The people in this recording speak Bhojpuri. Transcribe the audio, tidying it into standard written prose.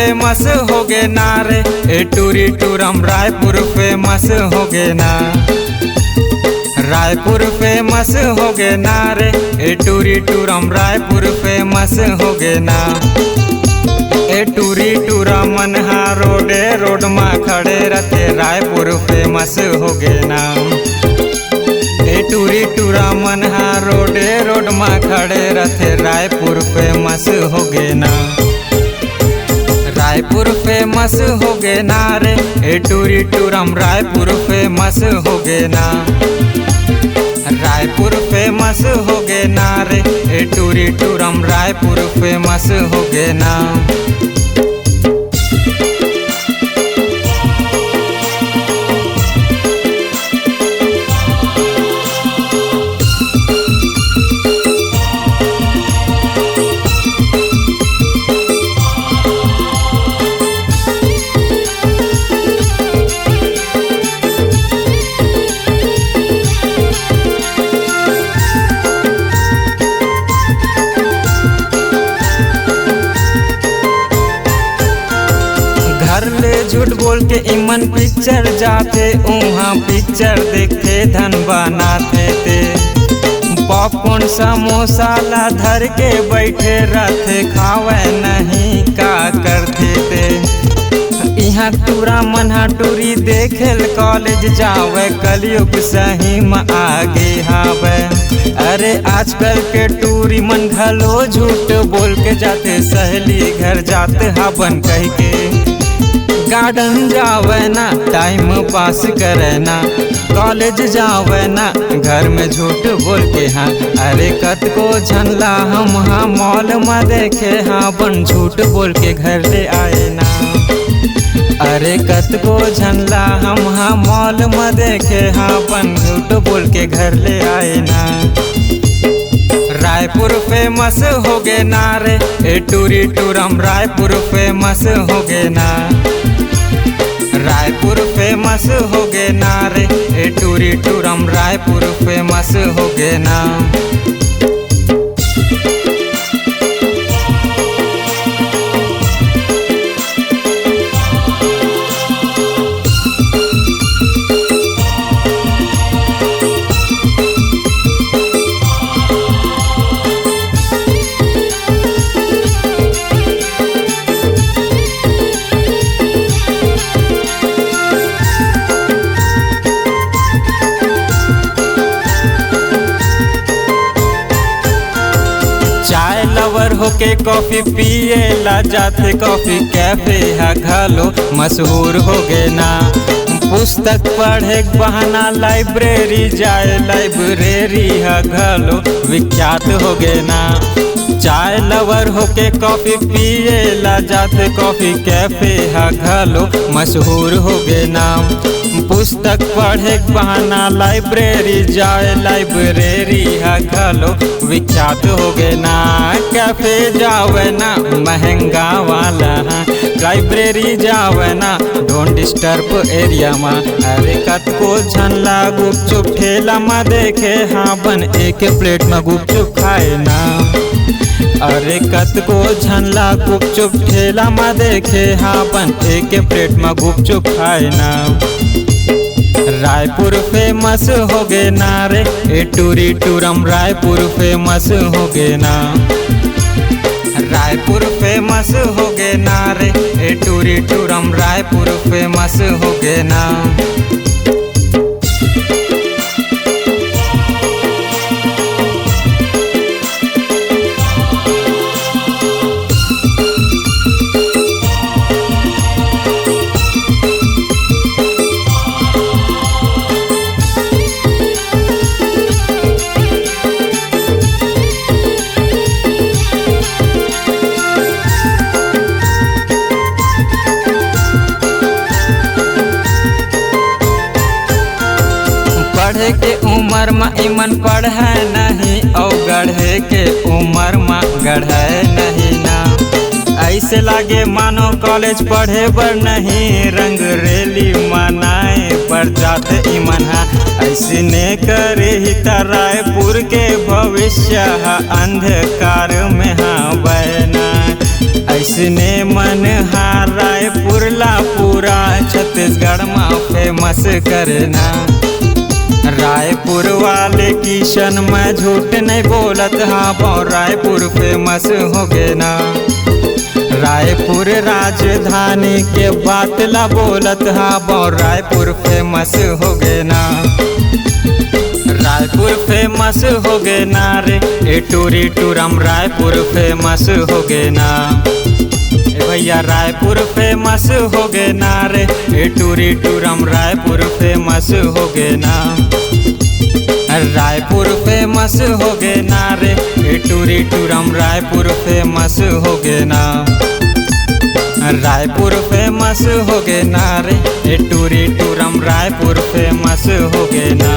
फेमस हो गे ना रे, ए टूरी टूरम रायपुर फेमस हो गे ना। रायपुर फेमस हो गे ना रे, ए टूरी टूरम रायपुर फेमस हो गे ना। ए टूरी टूरा मनहा रोड मा खड़े रथे, रायपुर फेमस हो गे ना। ए टूरी टूरा मनहा रोड मा खड़े रथे, रायपुर फेमस हो गे ना। रायपुर फेमस हो गे ना रे, ए टूरी टूरम रायपुर फेमस हो गे ना। रायपुर फेमस हो गे ना रे, ए टूरी टूरम रायपुर फेमस हो गे ना। घर ले झूठ बोल के इमन पिक्चर जाते, उहाँ पिक्चर देखे धन बनाते थे। पॉपकॉर्न समोसा ला धर के बैठे रहते, खावे नहीं का करते थे। यहाँ टूरा मनहा टूरी देखेल कॉलेज जावे, कलयुग सही में आगे हावे। अरे आजकल के टूरी मन घलो झूठ बोल के जाते, सहेली घर जाते हाबन कह के। गार्डन जावे ना टाइम पास करे ना, कॉलेज जावे ना घर में झूठ बोल के हाँ। अरे कत को झनला हम हाँ मॉल में देखे हाँ, बन झूठ बोल के घर ले आए ना। अरे कत को झनला हम हाँ मॉल में देखे हाँ, बन झूठ बोल के घर ले आए ना। रायपुर फेमस हो गे ना रे, ए टूरी टूरम रायपुर फेमस हो गे ना। रायपुर फेमस हो गे ना रे, ए टूरी टूरम रायपुर फेमस हो गे ना। चाय लवर होके कॉफी पिए ला जाते, कॉफी कैफे है घलो मशहूर हो गे ना। पुस्तक पढ़े बहाना लाइब्रेरी जाए, लाइब्रेरी है घलो विख्यात हो गे ना। चाय लवर होके कॉफी पिए ला जाते, कॉफी कैफे है घलो मशहूर हो गे ना। पुस्तक पढ़े बहाना लाइब्रेरी जाए, लाइब्रेरी है घलो विख्यात हो गे ना। कैफे जावे ना महंगा वाला, लाइब्रेरी जावे ना डोंट डिस्टर्ब एरिया में। अरे कत को झनला गुपचुप ठेला में देखे हाँ, बन एक प्लेट में गुपचुप खाए ना। अरे कत को झनला गुपचुप ठेला में देखे हाँ, बन एक प्लेट में गुपचुप खाए ना। रायपुर फेमस हो गे ना रे, ए टूरी टूरम रायपुर फेमस हो गे ना। रायपुर फेमस हो गे ना रे, ए टूरी टूरम रायपुर फेमस हो गे ना। पढ़े के उम्र में इमन पढ़े नहीं, और गढ़े के उम्र में गढ़े नहीं ना। ऐसे लागे मानो कॉलेज पढ़े बर नहीं, रंग रेली मनाए पर जाते इमन। ऐसे ने करे ही रायपुर के भविष्य अंधकार में हाँ बहना। ऐसने मन रायपुर ला पूरा छत्तीसगढ़ में फेमस करना। रायपुर वाले किशन में झूठ नहीं बोलत हाँ बहु रायपुर फेमस हो गए ना। रायपुर राजधानी के बात ला बोलत हाँ बहु रायपुर फेमस हो गए ना। रायपुर फेमस हो गए ना रे ए टूरी टूरम रायपुर फेमस हो गए ना। भैया रायपुर फेमस हो गए ना रे ए टूरी टूरम रायपुर फेमस हो गए ना। रायपुर फेमस हो गए ना रे ए टूरी टूरम रायपुर फेमस हो गए ना। रायपुर फेमस हो गए ना रे ए टूरी टूरम रायपुर फेमस हो गए ना।